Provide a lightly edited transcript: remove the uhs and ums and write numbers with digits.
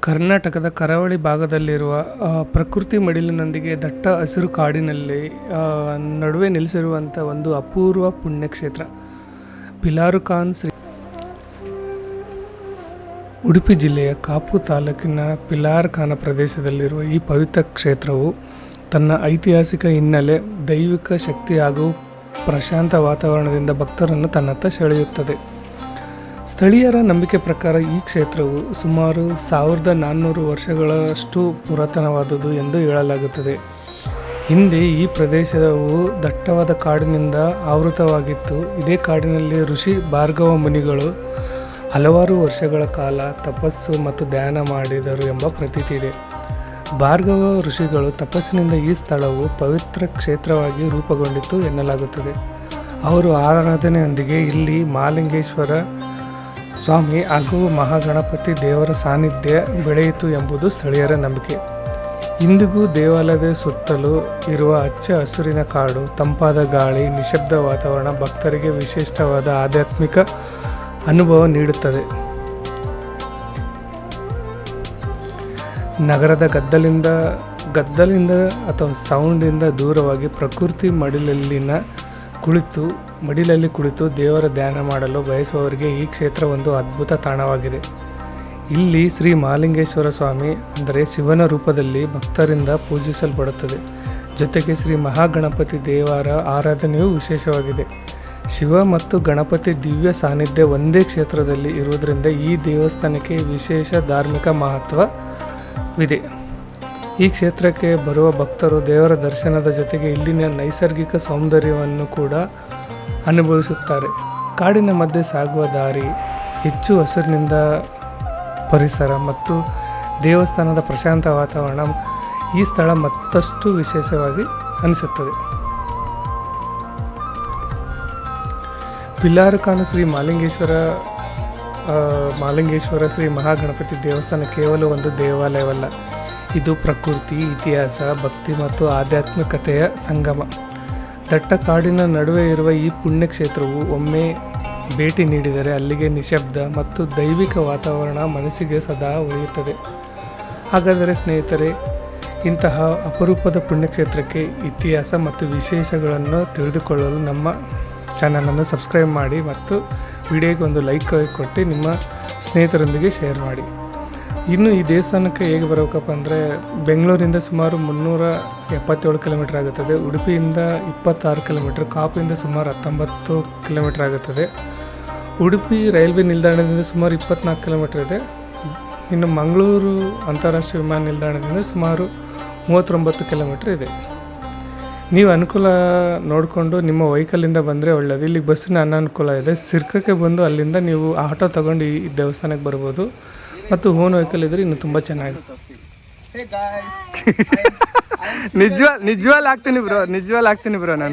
ಕರ್ನಾಟಕದ ಕರಾವಳಿ ಭಾಗದಲ್ಲಿರುವ ಪ್ರಕೃತಿ ಮಡಿಲಿನೊಂದಿಗೆ ದಟ್ಟ ಹಸಿರು ಕಾಡಿನಲ್ಲಿ ನಡುವೆ ನೆಲೆಸಿರುವಂಥ ಒಂದು ಅಪೂರ್ವ ಪುಣ್ಯಕ್ಷೇತ್ರ ಪಿಲಾರುಖಾನ್ ಶ್ರೀ. ಉಡುಪಿ ಜಿಲ್ಲೆಯ ಕಾಪು ತಾಲೂಕಿನ ಪಿಲಾರುಖಾನ ಪ್ರದೇಶದಲ್ಲಿರುವ ಈ ಪವಿತ್ರ ಕ್ಷೇತ್ರವು ತನ್ನ ಐತಿಹಾಸಿಕ ಹಿನ್ನೆಲೆ, ದೈವಿಕ ಶಕ್ತಿ ಹಾಗೂ ಪ್ರಶಾಂತ ವಾತಾವರಣದಿಂದ ಭಕ್ತರನ್ನು ತನ್ನತ್ತ ಸೆಳೆಯುತ್ತದೆ. ಸ್ಥಳೀಯರ ನಂಬಿಕೆ ಪ್ರಕಾರ ಈ ಕ್ಷೇತ್ರವು ಸುಮಾರು 1400 ವರ್ಷಗಳಷ್ಟು ಪುರಾತನವಾದುದು ಎಂದು ಹೇಳಲಾಗುತ್ತದೆ. ಹಿಂದೆ ಈ ಪ್ರದೇಶವು ದಟ್ಟವಾದ ಕಾಡಿನಿಂದ ಆವೃತವಾಗಿತ್ತು. ಇದೇ ಕಾಡಿನಲ್ಲಿ ಋಷಿ ಭಾರ್ಗವ ಮುನಿಗಳು ಹಲವಾರು ವರ್ಷಗಳ ಕಾಲ ತಪಸ್ಸು ಮತ್ತು ಧ್ಯಾನ ಮಾಡಿದರು ಎಂಬ ಪ್ರತೀತಿ ಇದೆ. ಭಾರ್ಗವ ಋಷಿಗಳು ತಪಸ್ಸಿನಿಂದ ಈ ಸ್ಥಳವು ಪವಿತ್ರ ಕ್ಷೇತ್ರವಾಗಿ ರೂಪುಗೊಂಡಿತು ಎನ್ನಲಾಗುತ್ತದೆ. ಅವರು ಆರಾಧನೆಯೊಂದಿಗೆ ಇಲ್ಲಿ ಮಹಾಲಿಂಗೇಶ್ವರ ಸ್ವಾಮಿ ಹಾಗೂ ಮಹಾಗಣಪತಿ ದೇವರ ಸಾನ್ನಿಧ್ಯ ಬೆಳೆಯಿತು ಎಂಬುದು ಸ್ಥಳೀಯರ ನಂಬಿಕೆ. ಇಂದಿಗೂ ದೇವಾಲಯದ ಸುತ್ತಲೂ ಇರುವ ಹಚ್ಚ ಹಸುರಿನ ಕಾಡು, ತಂಪಾದ ಗಾಳಿ, ನಿಶಬ್ದ ವಾತಾವರಣ ಭಕ್ತರಿಗೆ ವಿಶಿಷ್ಟವಾದ ಆಧ್ಯಾತ್ಮಿಕ ಅನುಭವ ನೀಡುತ್ತದೆ. ನಗರದ ಗದ್ದಲಿಂದ ಅಥವಾ ಸೌಂಡಿಂದ ದೂರವಾಗಿ ಪ್ರಕೃತಿ ಮಡಿಲಲ್ಲಿ ಕುಳಿತು ದೇವರ ಧ್ಯಾನ ಮಾಡಲು ಬಯಸುವವರಿಗೆ ಈ ಕ್ಷೇತ್ರ ಒಂದು ಅದ್ಭುತ ತಾಣವಾಗಿದೆ. ಇಲ್ಲಿ ಶ್ರೀ ಮಹಾಲಿಂಗೇಶ್ವರ ಸ್ವಾಮಿ ಅಂದರೆ ಶಿವನ ರೂಪದಲ್ಲಿ ಭಕ್ತರಿಂದ ಪೂಜಿಸಲ್ಪಡುತ್ತದೆ. ಜೊತೆಗೆ ಶ್ರೀ ಮಹಾಗಣಪತಿ ದೇವರ ಆರಾಧನೆಯೂ ವಿಶೇಷವಾಗಿದೆ. ಶಿವ ಮತ್ತು ಗಣಪತಿ ದಿವ್ಯ ಸಾನ್ನಿಧ್ಯ ಒಂದೇ ಕ್ಷೇತ್ರದಲ್ಲಿ ಇರುವುದರಿಂದ ಈ ದೇವಸ್ಥಾನಕ್ಕೆ ವಿಶೇಷ ಧಾರ್ಮಿಕ ಮಹತ್ವವಿದೆ. ಈ ಕ್ಷೇತ್ರಕ್ಕೆ ಬರುವ ಭಕ್ತರು ದೇವರ ದರ್ಶನದ ಜೊತೆಗೆ ಇಲ್ಲಿನ ನೈಸರ್ಗಿಕ ಸೌಂದರ್ಯವನ್ನು ಕೂಡ ಅನುಭವಿಸುತ್ತಾರೆ. ಕಾಡಿನ ಮಧ್ಯೆ ಸಾಗುವ ದಾರಿ, ಹೆಚ್ಚು ಹಸಿರಿನಿಂದ ಪರಿಸರ ಮತ್ತು ದೇವಸ್ಥಾನದ ಪ್ರಶಾಂತ ವಾತಾವರಣ ಈ ಸ್ಥಳ ಮತ್ತಷ್ಟು ವಿಶೇಷವಾಗಿ ಅನಿಸುತ್ತದೆ. ಪಿಲಾರುಖಾನ ಶ್ರೀ ಮಹಾಲಿಂಗೇಶ್ವರ ಶ್ರೀ ಮಹಾಗಣಪತಿ ದೇವಸ್ಥಾನ ಕೇವಲ ಒಂದು ದೇವಾಲಯವಲ್ಲ, ಇದು ಪ್ರಕೃತಿ, ಇತಿಹಾಸ, ಭಕ್ತಿ ಮತ್ತು ಆಧ್ಯಾತ್ಮಿಕತೆಯ ಸಂಗಮ. ದಟ್ಟ ಕಾಡಿನ ನಡುವೆ ಇರುವ ಈ ಪುಣ್ಯಕ್ಷೇತ್ರವು ಒಮ್ಮೆ ಭೇಟಿ ನೀಡಿದರೆ ಅಲ್ಲಿಗೆ ನಿಶಬ್ದ ಮತ್ತು ದೈವಿಕ ವಾತಾವರಣ ಮನಸ್ಸಿಗೆ ಸದಾ ಉಳಿಯುತ್ತದೆ. ಹಾಗಾದರೆ ಸ್ನೇಹಿತರೆ, ಇಂತಹ ಅಪರೂಪದ ಪುಣ್ಯಕ್ಷೇತ್ರಕ್ಕೆ ಇತಿಹಾಸ ಮತ್ತು ವಿಶೇಷಗಳನ್ನು ತಿಳಿದುಕೊಳ್ಳಲು ನಮ್ಮ ಚಾನಲನ್ನು ಸಬ್ಸ್ಕ್ರೈಬ್ ಮಾಡಿ ಮತ್ತು ವಿಡಿಯೋಗೆ ಒಂದು ಲೈಕ್ ಕೊಟ್ಟು ನಿಮ್ಮ ಸ್ನೇಹಿತರೊಂದಿಗೆ ಶೇರ್ ಮಾಡಿ. ಇನ್ನು ಈ ದೇವಸ್ಥಾನಕ್ಕೆ ಹೇಗೆ ಬರಬೇಕಪ್ಪ ಅಂದರೆ, ಬೆಂಗಳೂರಿಂದ ಸುಮಾರು 377 ಕಿಲೋಮೀಟರ್ ಆಗುತ್ತದೆ. ಉಡುಪಿಯಿಂದ 26 ಕಿಲೋಮೀಟರ್, ಕಾಪುಯಿಂದ ಸುಮಾರು 19 ಕಿಲೋಮೀಟರ್ ಆಗುತ್ತದೆ. ಉಡುಪಿ ರೈಲ್ವೆ ನಿಲ್ದಾಣದಿಂದ ಸುಮಾರು 24 ಕಿಲೋಮೀಟರ್ ಇದೆ. ಇನ್ನು ಮಂಗಳೂರು ಅಂತಾರಾಷ್ಟ್ರೀಯ ವಿಮಾನ ನಿಲ್ದಾಣದಿಂದ ಸುಮಾರು 39 ಕಿಲೋಮೀಟರ್ ಇದೆ. ನೀವು ಅನುಕೂಲ ನೋಡಿಕೊಂಡು ನಿಮ್ಮ ವೆಹಿಕಲಿಂದ ಬಂದರೆ ಒಳ್ಳೆಯದು. ಇಲ್ಲಿ ಬಸ್ಸಿನ ಅನಾನುಕೂಲ ಇದೆ. ಸಿರ್ಕಕ್ಕೆ ಬಂದು ಅಲ್ಲಿಂದ ನೀವು ಆಟೋ ತಗೊಂಡು ಈ ದೇವಸ್ಥಾನಕ್ಕೆ ಬರ್ಬೋದು. ಮತ್ತು ಓನ್ ವೆಹಿಕಲ್ ಇದ್ರೆ ಇನ್ನು ತುಂಬ ಚೆನ್ನಾಗಿ. ನಿಜವಾಲ್ ಆಗ್ತೀನಿ ಬ್ರೋ ನಾನು.